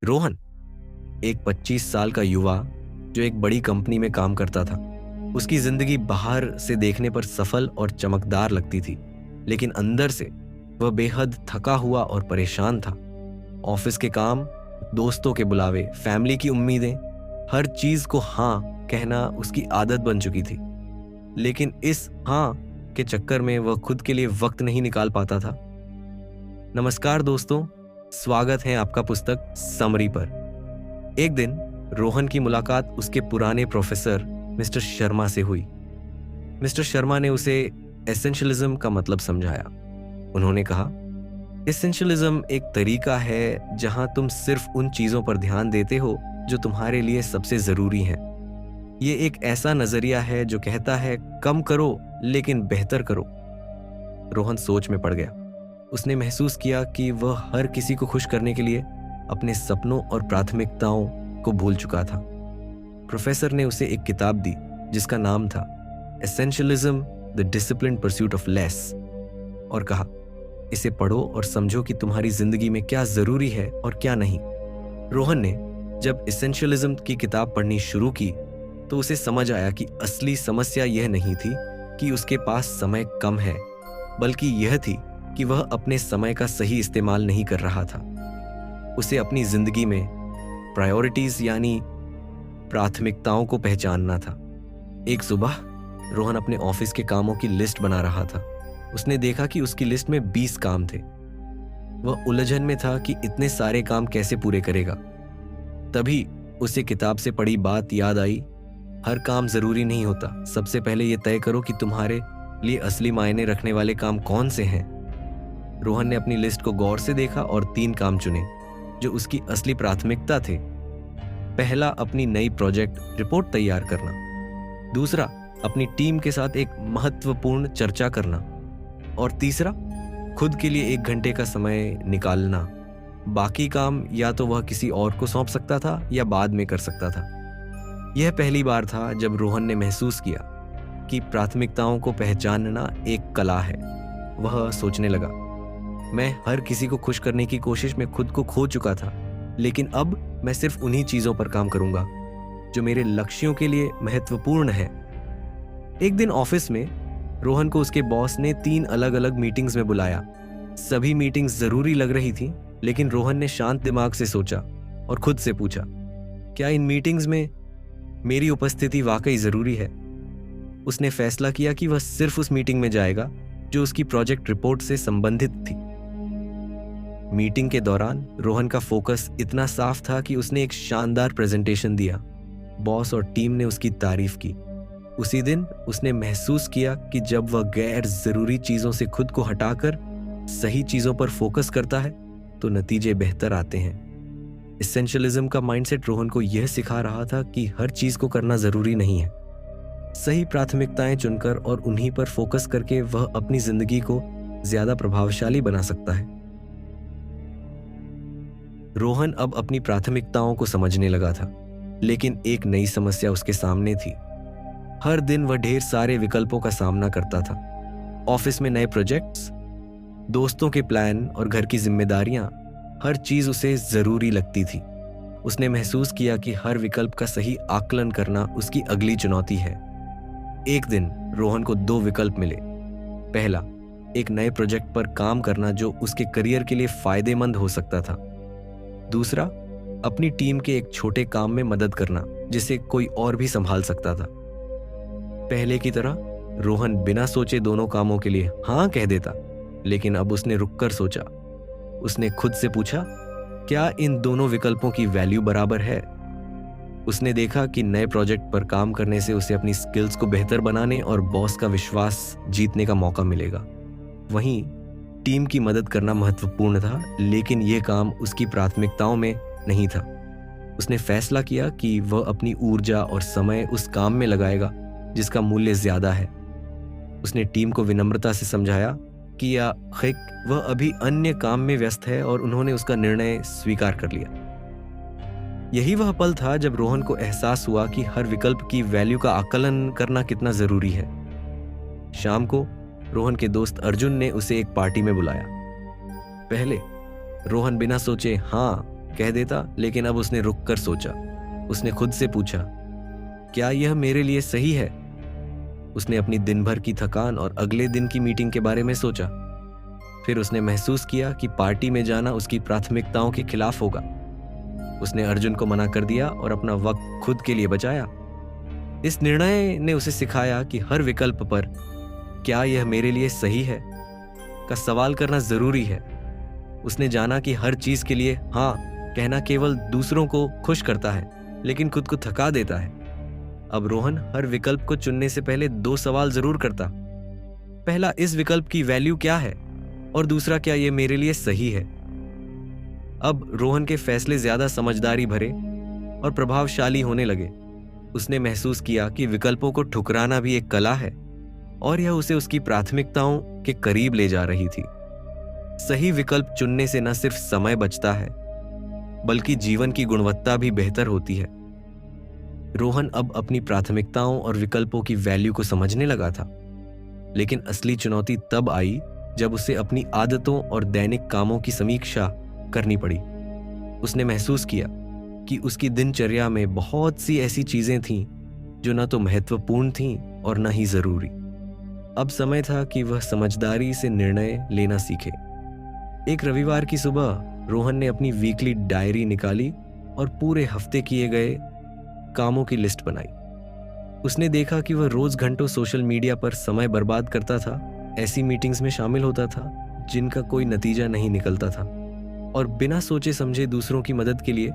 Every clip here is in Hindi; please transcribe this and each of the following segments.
रोहन एक 25 साल का युवा जो एक बड़ी कंपनी में काम करता था। उसकी जिंदगी बाहर से देखने पर सफल और चमकदार लगती थी, लेकिन अंदर से वह बेहद थका हुआ और परेशान था। ऑफिस के काम, दोस्तों के बुलावे, फैमिली की उम्मीदें, हर चीज को हाँ कहना उसकी आदत बन चुकी थी। लेकिन इस हाँ के चक्कर में वह खुद के लिए वक्त नहीं निकाल पाता था। नमस्कार दोस्तों, स्वागत है आपका पुस्तक समरी पर। एक दिन रोहन की मुलाकात उसके पुराने प्रोफेसर मिस्टर शर्मा से हुई। मिस्टर शर्मा ने उसे एसेंशियलिज्म का मतलब समझाया। उन्होंने कहा, एसेंशियलिज्म एक तरीका है जहां तुम सिर्फ उन चीजों पर ध्यान देते हो जो तुम्हारे लिए सबसे जरूरी हैं। ये एक ऐसा नजरिया है जो कहता है कम करो लेकिन बेहतर करो। रोहन सोच में पड़ गया। उसने महसूस किया कि वह हर किसी को खुश करने के लिए अपने सपनों और प्राथमिकताओं को भूल चुका था। प्रोफेसर ने उसे एक किताब दी जिसका नाम था essentialism the disciplined pursuit of less, और कहा, इसे पढ़ो और समझो कि तुम्हारी जिंदगी में क्या जरूरी है और क्या नहीं। रोहन ने जब एसेंशियलिज्म की किताब पढ़नी शुरू की तो उसे समझ आया कि असली समस्या यह नहीं थी कि उसके पास समय कम है, बल्कि यह थी कि वह अपने समय का सही इस्तेमाल नहीं कर रहा था। उसे अपनी जिंदगी में प्रायोरिटीज यानी प्राथमिकताओं को पहचानना था। एक सुबह रोहन अपने ऑफिस के कामों की लिस्ट बना रहा था। उसने देखा कि उसकी लिस्ट में 20 काम थे। वह उलझन में था कि इतने सारे काम कैसे पूरे करेगा। तभी उसे किताब से पढ़ी बात याद आई, हर काम जरूरी नहीं होता। सबसे पहले यह तय करो कि तुम्हारे लिए असली मायने रखने वाले काम कौन से हैं। रोहन ने अपनी लिस्ट को गौर से देखा और 3 काम चुने जो उसकी असली प्राथमिकता थे। पहला, अपनी नई प्रोजेक्ट रिपोर्ट तैयार करना। दूसरा, अपनी टीम के साथ एक महत्वपूर्ण चर्चा करना। और तीसरा, खुद के लिए 1 घंटे का समय निकालना। बाकी काम या तो वह किसी और को सौंप सकता था या बाद में कर सकता था। यह पहली बार था जब रोहन ने महसूस किया कि प्राथमिकताओं को पहचानना एक कला है। वह सोचने लगा, मैं हर किसी को खुश करने की कोशिश में खुद को खो चुका था, लेकिन अब मैं सिर्फ उन्हीं चीजों पर काम करूंगा जो मेरे लक्ष्यों के लिए महत्वपूर्ण है। एक दिन ऑफिस में रोहन को उसके बॉस ने 3 अलग अलग मीटिंग्स में बुलाया। सभी मीटिंग्स जरूरी लग रही थी, लेकिन रोहन ने शांत दिमाग से सोचा और खुद से पूछा, क्या इन मीटिंग्स में मेरी उपस्थिति वाकई जरूरी है। उसने फैसला किया कि वह सिर्फ उस मीटिंग में जाएगा जो उसकी प्रोजेक्ट रिपोर्ट से संबंधित थी। मीटिंग के दौरान रोहन का फोकस इतना साफ था कि उसने एक शानदार प्रेजेंटेशन दिया। बॉस और टीम ने उसकी तारीफ की। उसी दिन उसने महसूस किया कि जब वह गैर जरूरी चीजों से खुद को हटाकर सही चीजों पर फोकस करता है तो नतीजे बेहतर आते हैं। एसेंशियलिज्म का माइंडसेट रोहन को यह सिखा रहा था कि हर चीज को करना जरूरी नहीं है। सही प्राथमिकताएं चुनकर और उन्हीं पर फोकस करके वह अपनी जिंदगी को ज्यादा प्रभावशाली बना सकता है। रोहन अब अपनी प्राथमिकताओं को समझने लगा था, लेकिन एक नई समस्या उसके सामने थी। हर दिन वह ढेर सारे विकल्पों का सामना करता था। ऑफिस में नए प्रोजेक्ट्स, दोस्तों के प्लान और घर की जिम्मेदारियां, हर चीज उसे जरूरी लगती थी। उसने महसूस किया कि हर विकल्प का सही आकलन करना उसकी अगली चुनौती है। एक दिन रोहन को 2 विकल्प मिले। पहला, एक नए प्रोजेक्ट पर काम करना जो उसके करियर के लिए फायदेमंद हो सकता था। दूसरा, अपनी टीम के एक छोटे काम में मदद करना जिसे कोई और भी संभाल सकता था। पहले की तरह रोहन बिना सोचे दोनों कामों के लिए हाँ कह देता, लेकिन अब उसने रुककर सोचा। उसने खुद से पूछा, क्या इन दोनों विकल्पों की वैल्यू बराबर है। उसने देखा कि नए प्रोजेक्ट पर काम करने से उसे अपनी स्किल्स को बेहतर बनाने और बॉस का विश्वास जीतने का मौका मिलेगा। वहीं टीम की मदद करना महत्वपूर्ण था, लेकिन यह काम उसकी प्राथमिकताओं में नहीं था। उसने फैसला किया कि वह अपनी ऊर्जा और समय उस काम में लगाएगा जिसका मूल्य ज्यादा है। उसने टीम को विनम्रता से समझाया कि वह अभी अन्य काम में व्यस्त है और उन्होंने उसका निर्णय स्वीकार कर लिया। यही वह पल था जब रोहन को एहसास हुआ कि हर विकल्प की वैल्यू का आकलन करना कितना जरूरी है। शाम को रोहन के दोस्त अर्जुन ने उसे एक पार्टी में बुलाया। पहले रोहन बिना सोचे हाँ कह देता, लेकिन अब उसने रुक कर सोचा। उसने खुद से पूछा, क्या यह मेरे लिए सही है? उसने अपनी दिन भर की थकान और अगले दिन की मीटिंग के बारे में सोचा। फिर उसने महसूस किया कि पार्टी में जाना उसकी प्राथमिकताओं के खिलाफ होगा। उसने अर्जुन को मना कर दिया और अपना वक्त खुद के लिए बचाया। इस निर्णय ने उसे सिखाया कि हर विकल्प पर क्या यह मेरे लिए सही है का सवाल करना जरूरी है। उसने जाना कि हर चीज के लिए हाँ कहना केवल दूसरों को खुश करता है, लेकिन खुद को थका देता है। अब रोहन हर विकल्प को चुनने से पहले 2 सवाल जरूर करता। पहला, इस विकल्प की वैल्यू क्या है? और दूसरा, क्या यह मेरे लिए सही है? अब रोहन के फैसले ज्यादा समझदारी भरे और प्रभावशाली होने लगे। उसने महसूस किया कि विकल्पों को ठुकराना भी एक कला है और यह उसे उसकी प्राथमिकताओं के करीब ले जा रही थी। सही विकल्प चुनने से न सिर्फ समय बचता है, बल्कि जीवन की गुणवत्ता भी बेहतर होती है। रोहन अब अपनी प्राथमिकताओं और विकल्पों की वैल्यू को समझने लगा था, लेकिन असली चुनौती तब आई जब उसे अपनी आदतों और दैनिक कामों की समीक्षा करनी पड़ी। उसने महसूस किया कि उसकी दिनचर्या में बहुत सी ऐसी चीजें थीं जो न तो महत्वपूर्ण थीं और न ही जरूरी। अब समय था कि वह समझदारी से निर्णय लेना सीखे। एक रविवार की सुबह रोहन ने अपनी वीकली डायरी निकाली और पूरे हफ्ते किए गए कामों की लिस्ट बनाई। उसने देखा कि वह रोज घंटों सोशल मीडिया पर समय बर्बाद करता था, ऐसी मीटिंग्स में शामिल होता था जिनका कोई नतीजा नहीं निकलता था, और बिना सोचे समझे दूसरों की मदद के लिए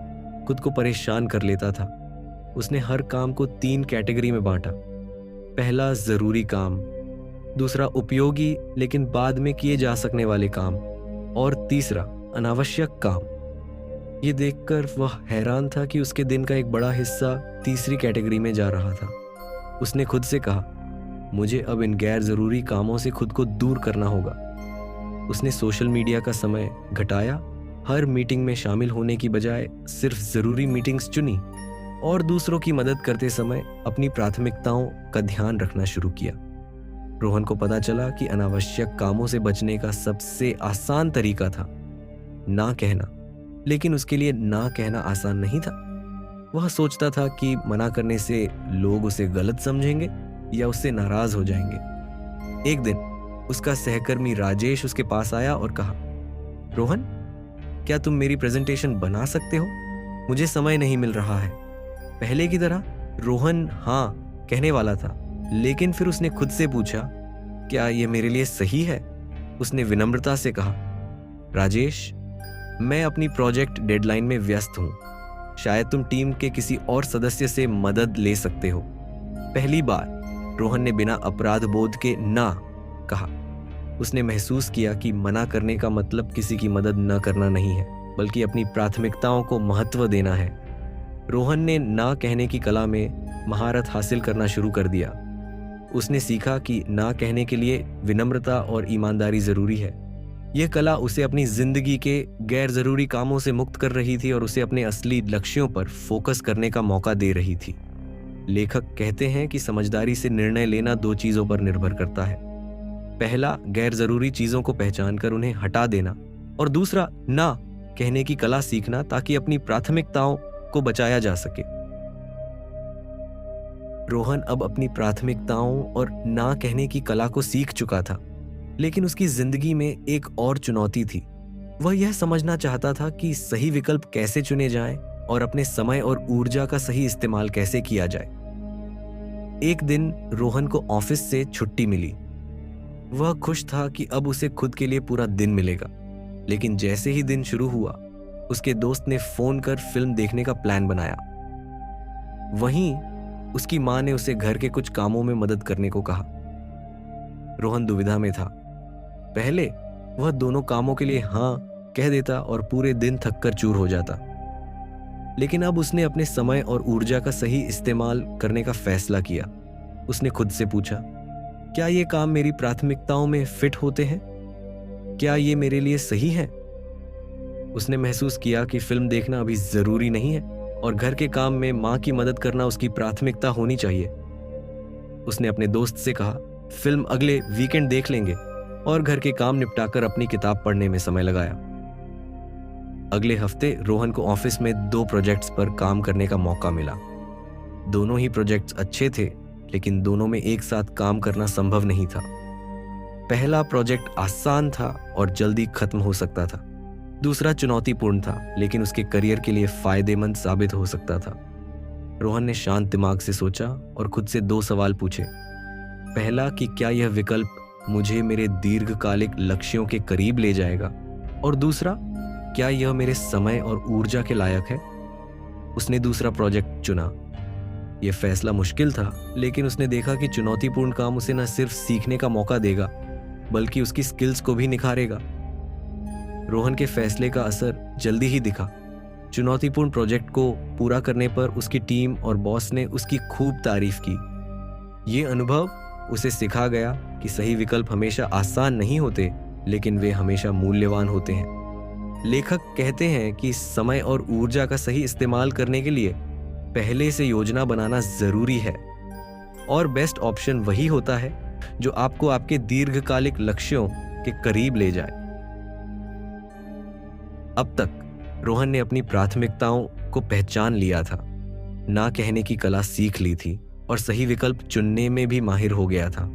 खुद को परेशान कर लेता था। उसने हर काम को 3 कैटेगरी में बांटा। पहला, जरूरी काम, दूसरा, उपयोगी लेकिन बाद में किए जा सकने वाले काम, और तीसरा, अनावश्यक काम। ये देखकर वह हैरान था कि उसके दिन का एक बड़ा हिस्सा तीसरी कैटेगरी में जा रहा था। उसने खुद से कहा, मुझे अब इन गैर जरूरी कामों से खुद को दूर करना होगा। उसने सोशल मीडिया का समय घटाया, हर मीटिंग में शामिल होने की बजाय सिर्फ जरूरी मीटिंग्स चुनी और दूसरों की मदद करते समय अपनी प्राथमिकताओं का ध्यान रखना शुरू किया। रोहन को पता चला कि अनावश्यक कामों से बचने का सबसे आसान तरीका था ना कहना, लेकिन उसके लिए ना कहना आसान नहीं था। वह सोचता था कि मना करने से लोग उसे गलत समझेंगे या उससे नाराज हो जाएंगे। एक दिन उसका सहकर्मी राजेश उसके पास आया और कहा, रोहन, क्या तुम मेरी प्रेजेंटेशन बना सकते हो? मुझे समय नहीं मिल रहा है। पहले की तरह रोहन हाँ कहने वाला था, लेकिन फिर उसने खुद से पूछा, क्या यह मेरे लिए सही है? उसने विनम्रता से कहा, राजेश, मैं अपनी प्रोजेक्ट डेडलाइन में व्यस्त हूं। शायद तुम टीम के किसी और सदस्य से मदद ले सकते हो। पहली बार रोहन ने बिना अपराध बोध के ना कहा। उसने महसूस किया कि मना करने का मतलब किसी की मदद न करना नहीं है, बल्कि अपनी प्राथमिकताओं को महत्व देना है। रोहन ने ना कहने की कला में महारत हासिल करना शुरू कर दिया। उसने सीखा कि ना कहने के लिए विनम्रता और ईमानदारी जरूरी है। यह कला उसे अपनी जिंदगी के गैर जरूरी कामों से मुक्त कर रही थी और उसे अपने असली लक्ष्यों पर फोकस करने का मौका दे रही थी। लेखक कहते हैं कि समझदारी से निर्णय लेना 2 चीजों पर निर्भर करता है। पहला, गैर जरूरी चीजों को पहचान कर उन्हें हटा देना, और दूसरा, ना कहने की कला सीखना ताकि अपनी प्राथमिकताओं को बचाया जा सके। रोहन अब अपनी प्राथमिकताओं और ना कहने की कला को सीख चुका था, लेकिन उसकी जिंदगी में एक और चुनौती थी। वह यह समझना चाहता था कि सही विकल्प कैसे चुने जाएं और अपने समय और ऊर्जा का सही इस्तेमाल कैसे किया जाए। एक दिन रोहन को ऑफिस से छुट्टी मिली। वह खुश था कि अब उसे खुद के लिए पूरा दिन मिलेगा, लेकिन जैसे ही दिन शुरू हुआ, उसके दोस्त ने फोन कर फिल्म देखने का प्लान बनाया। वहीं उसकी मां ने उसे घर के कुछ कामों में मदद करने को कहा। रोहन दुविधा में था। पहले वह दोनों कामों के लिए हाँ कह देता और पूरे दिन थककर चूर हो जाता, लेकिन अब उसने अपने समय और ऊर्जा का सही इस्तेमाल करने का फैसला किया। उसने खुद से पूछा, क्या ये काम मेरी प्राथमिकताओं में फिट होते हैं? क्या ये मेरे लिए सही है? उसने महसूस किया कि फिल्म देखना अभी जरूरी नहीं है और घर के काम में मां की मदद करना उसकी प्राथमिकता होनी चाहिए। उसने अपने दोस्त से कहा, फिल्म अगले वीकेंड देख लेंगे, और घर के काम निपटाकर अपनी किताब पढ़ने में समय लगाया। अगले हफ्ते रोहन को ऑफिस में 2 प्रोजेक्ट्स पर काम करने का मौका मिला। दोनों ही प्रोजेक्ट्स अच्छे थे, लेकिन दोनों में एक साथ काम करना संभव नहीं था। पहला प्रोजेक्ट आसान था और जल्दी खत्म हो सकता था। दूसरा चुनौतीपूर्ण था, लेकिन उसके करियर के लिए फायदेमंद साबित हो सकता था। रोहन ने शांत दिमाग से सोचा और खुद से 2 सवाल पूछे। पहला कि क्या यह विकल्प मुझे मेरे दीर्घकालिक लक्ष्यों के करीब ले जाएगा, और दूसरा, क्या यह मेरे समय और ऊर्जा के लायक है। उसने दूसरा प्रोजेक्ट चुना। यह फैसला मुश्किल था, लेकिन उसने देखा कि चुनौतीपूर्ण काम उसे न सिर्फ सीखने का मौका देगा, बल्कि उसकी स्किल्स को भी निखारेगा। रोहन के फैसले का असर जल्दी ही दिखा। चुनौतीपूर्ण प्रोजेक्ट को पूरा करने पर उसकी टीम और बॉस ने उसकी खूब तारीफ की। ये अनुभव उसे सिखा गया कि सही विकल्प हमेशा आसान नहीं होते, लेकिन वे हमेशा मूल्यवान होते हैं। लेखक कहते हैं कि समय और ऊर्जा का सही इस्तेमाल करने के लिए पहले से योजना बनाना जरूरी है, और बेस्ट ऑप्शन वही होता है जो आपको आपके दीर्घकालिक लक्ष्यों के करीब ले जाए। अब तक रोहन ने अपनी प्राथमिकताओं को पहचान लिया था, ना कहने की कला सीख ली थी और सही विकल्प चुनने में भी माहिर हो गया था।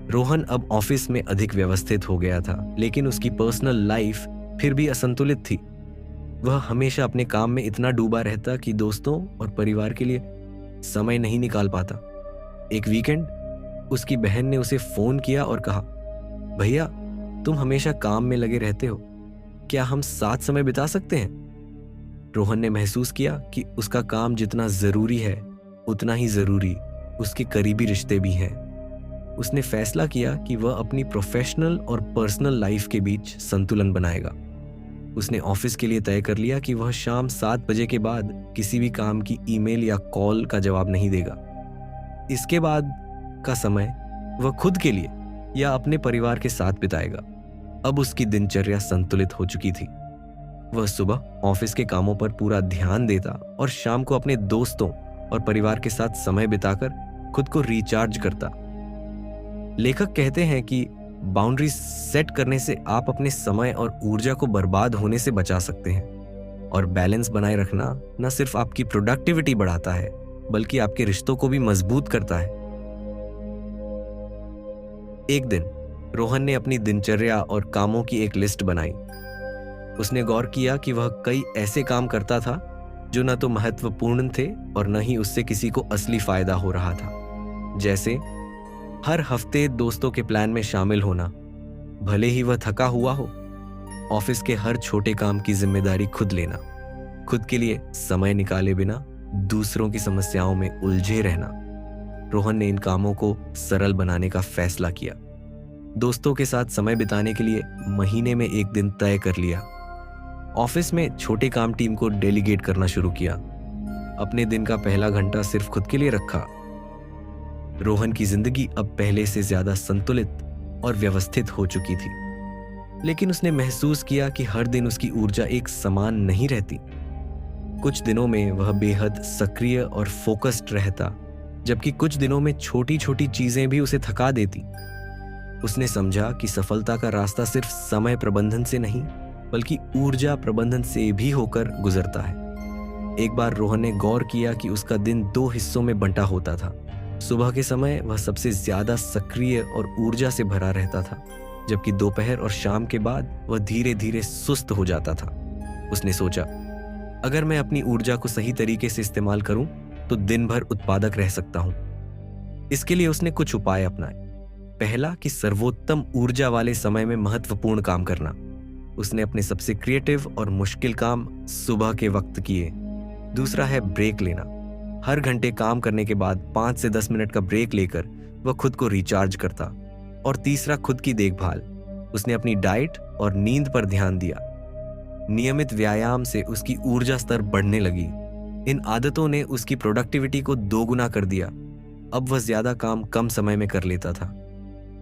रोहन अब ऑफिस में अधिक व्यवस्थित हो गया था, लेकिन उसकी पर्सनल लाइफ फिर भी असंतुलित थी। वह हमेशा अपने काम में इतना डूबा रहता कि दोस्तों और परिवार के लिए समय नहीं निकाल पाता। एक वीकेंड उसकी बहन ने उसे फोन किया और कहा, भैया, तुम हमेशा काम में लगे रहते हो, क्या हम साथ समय बिता सकते हैं? रोहन ने महसूस किया कि उसका काम जितना जरूरी है, उतना ही जरूरी उसके करीबी रिश्ते भी हैं। उसने फैसला किया कि वह अपनी प्रोफेशनल और पर्सनल लाइफ के बीच संतुलन बनाएगा। उसने ऑफिस के लिए तय कर लिया कि वह शाम 7 बजे के बाद किसी भी काम की ईमेल या कॉल का जवाब नहीं देगा। इसके बाद का समय वह खुद के लिए या अपने परिवार के साथ बिताएगा। अब उसकी दिनचर्या संतुलित हो चुकी थी। वह सुबह ऑफिस के कामों पर पूरा ध्यान देता और शाम को अपने दोस्तों और परिवार के साथ समय बिताकर खुद को रिचार्ज करता। लेखक कहते हैं कि बाउंड्री सेट करने से आप अपने समय और ऊर्जा को बर्बाद होने से बचा सकते हैं, और बैलेंस बनाए रखना न सिर्फ आपकी प्रोडक्टिविटी बढ़ाता है, बल्कि आपके रिश्तों को भी मजबूत करता है। एक दिन रोहन ने अपनी दिनचर्या और कामों की एक लिस्ट बनाई। उसने गौर किया कि वह कई ऐसे काम करता था जो न तो महत्वपूर्ण थे और न ही उससे किसी को असली फायदा हो रहा था। जैसे हर हफ्ते दोस्तों के प्लान में शामिल होना, भले ही वह थका हुआ हो। ऑफिस के हर छोटे काम की जिम्मेदारी खुद लेना, खुद के लिए समय निकाले बिना दूसरों की समस्याओं में उलझे रहना। रोहन ने इन कामों को सरल बनाने का फैसला किया। दोस्तों के साथ समय बिताने के लिए महीने में एक दिन तय कर लिया। ऑफिस में छोटे काम टीम को डेलीगेट करना शुरू किया। अपने दिन का पहला घंटा सिर्फ खुद के लिए रखा। रोहन की जिंदगी अब पहले से ज्यादा संतुलित और व्यवस्थित हो चुकी थी, लेकिन उसने महसूस किया कि हर दिन उसकी ऊर्जा एक समान नहीं रहती। कुछ दिनों में वह बेहद सक्रिय और फोकस्ड रहता, जबकि कुछ दिनों में छोटी छोटी चीजें भी उसे थका देती। उसने समझा कि सफलता का रास्ता सिर्फ समय प्रबंधन से नहीं, बल्कि ऊर्जा प्रबंधन से भी होकर गुजरता है। एक बार रोहन ने गौर किया कि उसका दिन 2 हिस्सों में बंटा होता था। सुबह के समय वह सबसे ज्यादा सक्रिय और ऊर्जा से भरा रहता था, जबकि दोपहर और शाम के बाद वह धीरे धीरे सुस्त हो जाता था। उसने सोचा, अगर मैं अपनी ऊर्जा को सही तरीके से इस्तेमाल करूं तो दिन भर उत्पादक रह सकता हूं। इसके लिए उसने कुछ उपाय अपनाए। पहला कि सर्वोत्तम ऊर्जा वाले समय में महत्वपूर्ण काम करना। उसने अपने सबसे क्रिएटिव और मुश्किल काम सुबह के वक्त किए। दूसरा है ब्रेक लेना। हर घंटे काम करने के बाद 5 से 10 मिनट का ब्रेक लेकर वह खुद को रिचार्ज करता। और तीसरा खुद की देखभाल। उसने अपनी डाइट और नींद पर ध्यान दिया। नियमित व्यायाम से उसकी ऊर्जा स्तर बढ़ने लगी। इन आदतों ने उसकी प्रोडक्टिविटी को 2 गुना कर दिया। अब वह ज्यादा काम कम समय में कर लेता था।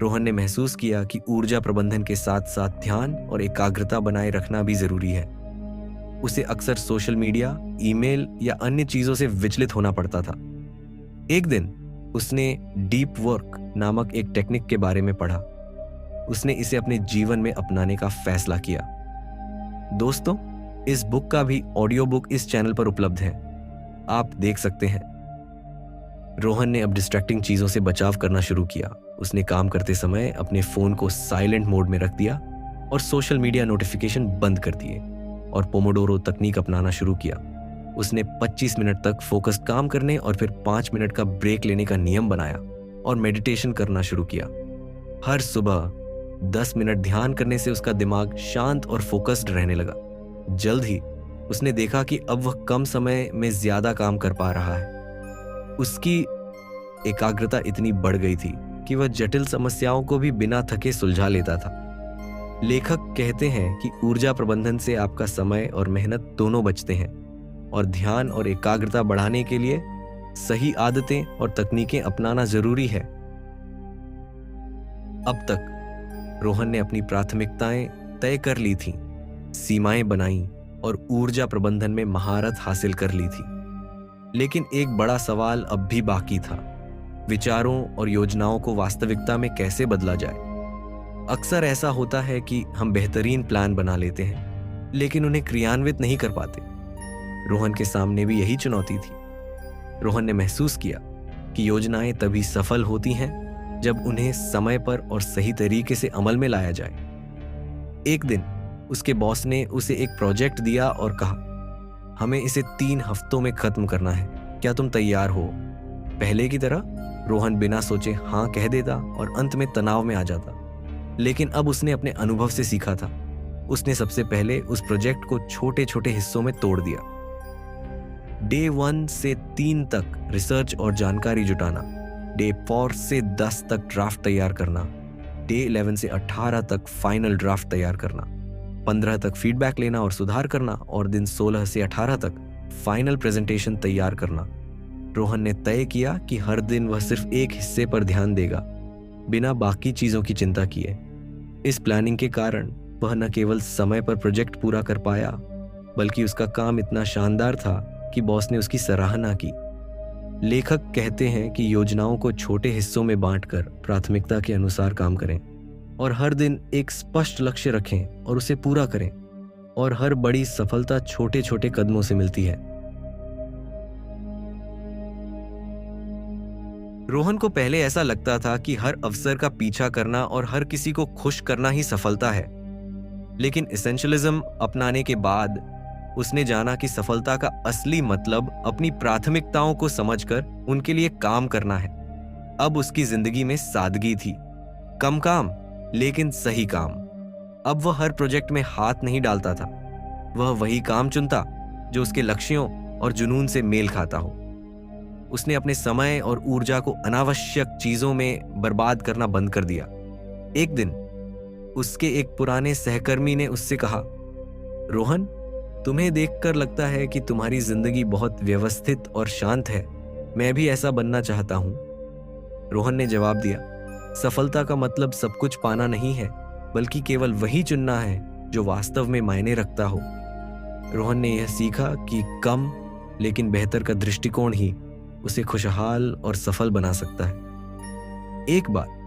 रोहन ने महसूस किया कि ऊर्जा प्रबंधन के साथ साथ ध्यान और एकाग्रता बनाए रखना भी जरूरी है। उसे अक्सर सोशल मीडिया, ईमेल या अन्य चीजों से विचलित होना पड़ता था। एक दिन उसने डीप वर्क नामक एक टेक्निक के बारे में पढ़ा। उसने इसे अपने जीवन में अपनाने का फैसला किया। दोस्तों, इस बुक का भी ऑडियो बुक इस चैनल पर उपलब्ध है, आप देख सकते हैं। रोहन ने अब डिस्ट्रैक्टिंग चीजों से बचाव करना शुरू किया। उसने काम करते समय अपने फोन को साइलेंट मोड में रख दिया और सोशल मीडिया नोटिफिकेशन बंद कर दिए और पोमोडोरो तकनीक अपनाना शुरू किया। उसने 25 मिनट तक फोकस्ड काम करने और फिर 5 मिनट का ब्रेक लेने का नियम बनाया और मेडिटेशन करना शुरू किया। हर सुबह 10 मिनट ध्यान करने से उसका दिमाग शांत और फोकस्ड रहने लगा। जल्द ही उसने देखा कि अब वह कम समय में ज्यादा काम कर पा रहा है। उसकी एकाग्रता इतनी बढ़ गई थी कि वह जटिल समस्याओं को भी बिना थके सुलझा लेता था। लेखक कहते हैं कि ऊर्जा प्रबंधन से आपका समय और मेहनत दोनों बचते हैं और ध्यान और एकाग्रता बढ़ाने के लिए सही आदतें और तकनीकें अपनाना जरूरी है। अब तक रोहन ने अपनी प्राथमिकताएं तय कर ली थीं, सीमाएं बनाई और ऊर्जा प्रबंधन में महारत हासिल कर ली थी। लेकिन एक बड़ा सवाल अब भी बाकी था, विचारों और योजनाओं को वास्तविकता में कैसे बदला जाए। अक्सर ऐसा होता है कि हम बेहतरीन प्लान बना लेते हैं लेकिन उन्हें क्रियान्वित नहीं कर पाते। रोहन के सामने भी यही चुनौती थी। रोहन ने महसूस किया कि योजनाएं तभी सफल होती हैं जब उन्हें समय पर और सही तरीके से अमल में लाया जाए। एक दिन उसके बॉस ने उसे एक प्रोजेक्ट दिया और कहा, हमें इसे 3 हफ्तों में खत्म करना है, क्या तुम तैयार हो? पहले की तरह रोहन बिना सोचे हाँ कह देता और अंत में तनाव में आ जाता। लेकिन अब उसने अपने अनुभव से सीखा था। उसने सबसे पहले उस प्रोजेक्ट को छोटे छोटे हिस्सों में तोड़ दिया। डे 1 से 3 तक रिसर्च और जानकारी जुटाना, डे 4 से 10 तक ड्राफ्ट तैयार करना, डे 11 से 18 तक फाइनल ड्राफ्ट तैयार करना, 15 तक फीडबैक लेना और सुधार करना और दिन 16 से 18 तक फाइनल प्रेजेंटेशन तैयार करना। रोहन ने तय किया कि हर दिन वह सिर्फ एक हिस्से पर ध्यान देगा, बिना बाकी चीजों की चिंता किए। इस प्लानिंग के कारण वह न केवल समय पर प्रोजेक्ट पूरा कर पाया, बल्कि उसका काम इतना शानदार था कि बॉस ने उसकी सराहना की। लेखक कहते हैं कि योजनाओं को छोटे हिस्सों में बांटकर प्राथमिकता के अनुसार काम करें और हर दिन एक स्पष्ट लक्ष्य रखें और उसे पूरा करें। और हर बड़ी सफलता छोटे छोटे कदमों से मिलती है। रोहन को पहले ऐसा लगता था कि हर अवसर का पीछा करना और हर किसी को खुश करना ही सफलता है। लेकिन एसेंशियलिज्म अपनाने के बाद उसने जाना कि सफलता का असली मतलब अपनी प्राथमिकताओं को समझकर उनके लिए काम करना है। अब उसकी जिंदगी में सादगी थी, कम काम लेकिन सही काम। अब वह हर प्रोजेक्ट में हाथ नहीं डालता था, वह वही काम चुनता जो उसके लक्ष्यों और जुनून से मेल खाता हो। उसने अपने समय और ऊर्जा को अनावश्यक चीजों में बर्बाद करना बंद कर दिया। एक दिन उसके एक पुराने सहकर्मी ने उससे कहा, रोहन, तुम्हें देखकर लगता है कि तुम्हारी जिंदगी बहुत व्यवस्थित और शांत है, मैं भी ऐसा बनना चाहता हूं। रोहन ने जवाब दिया, सफलता का मतलब सब कुछ पाना नहीं है, बल्कि केवल वही चुनना है जो वास्तव में मायने रखता हो। रोहन ने यह सीखा कि कम लेकिन बेहतर का दृष्टिकोण ही उसे खुशहाल और सफल बना सकता है। एक बार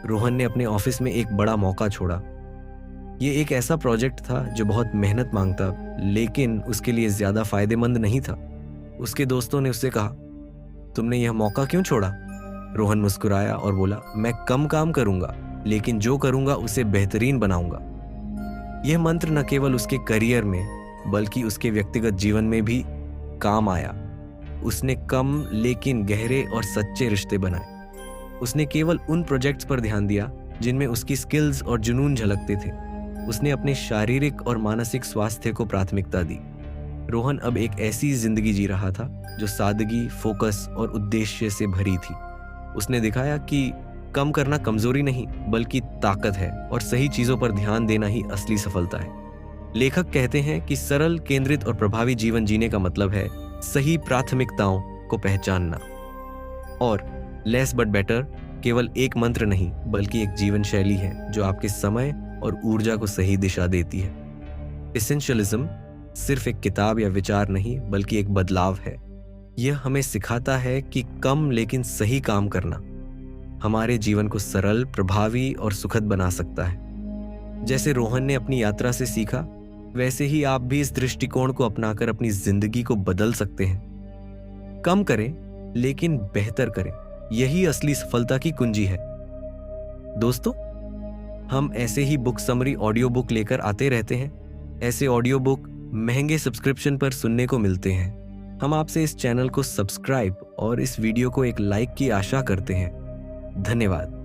रोहन ने अपने ऑफिस में एक बड़ा मौका छोड़ा। यह एक ऐसा प्रोजेक्ट था जो बहुत मेहनत मांगता, लेकिन उसके लिए ज्यादा फायदेमंद नहीं था। उसके दोस्तों ने उससे कहा, तुमने यह मौका क्यों छोड़ा? रोहन मुस्कुराया और बोला, मैं कम काम करूंगा, लेकिन जो करूंगा उसे बेहतरीन बनाऊंगा। यह मंत्र न केवल उसके करियर में बल्कि उसके व्यक्तिगत जीवन में भी काम आया। उसने कम लेकिन गहरे और सच्चे रिश्ते बनाए। उसने केवल उन प्रोजेक्ट्स पर ध्यान दिया जिनमें उसकी स्किल्स और जुनून झलकते थे। उसने अपने शारीरिक और मानसिक स्वास्थ्य को प्राथमिकता दी। रोहन अब एक ऐसी जिंदगी जी रहा था जो सादगी, फोकस और उद्देश्य से भरी थी। उसने दिखाया कि कम करना कमजोरी नहीं बल्कि ताकत है और सही चीजों पर ध्यान देना ही असली सफलता है। लेखक कहते हैं कि सरल, केंद्रित और प्रभावी जीवन जीने का मतलब है सही प्राथमिकताओं को पहचानना। और लेस बट बेटर केवल एक मंत्र नहीं बल्कि एक जीवन शैली है जो आपके समय और ऊर्जा को सही दिशा देती है। एसेंशियलिज्म सिर्फ एक किताब या विचार नहीं बल्कि एक बदलाव है। यह हमें सिखाता है कि कम लेकिन सही काम करना हमारे जीवन को सरल, प्रभावी और सुखद बना सकता है। जैसे रोहन ने अपनी यात्रा से सीखा, वैसे ही आप भी इस दृष्टिकोण को अपनाकर अपनी जिंदगी को बदल सकते हैं। कम करें लेकिन बेहतर करें, यही असली सफलता की कुंजी है। दोस्तों, हम ऐसे ही बुक समरी ऑडियो बुक लेकर आते रहते हैं। ऐसे ऑडियो बुक महंगे सब्सक्रिप्शन पर सुनने को मिलते हैं। हम आपसे इस चैनल को सब्सक्राइब और इस वीडियो को एक लाइक की आशा करते हैं। धन्यवाद।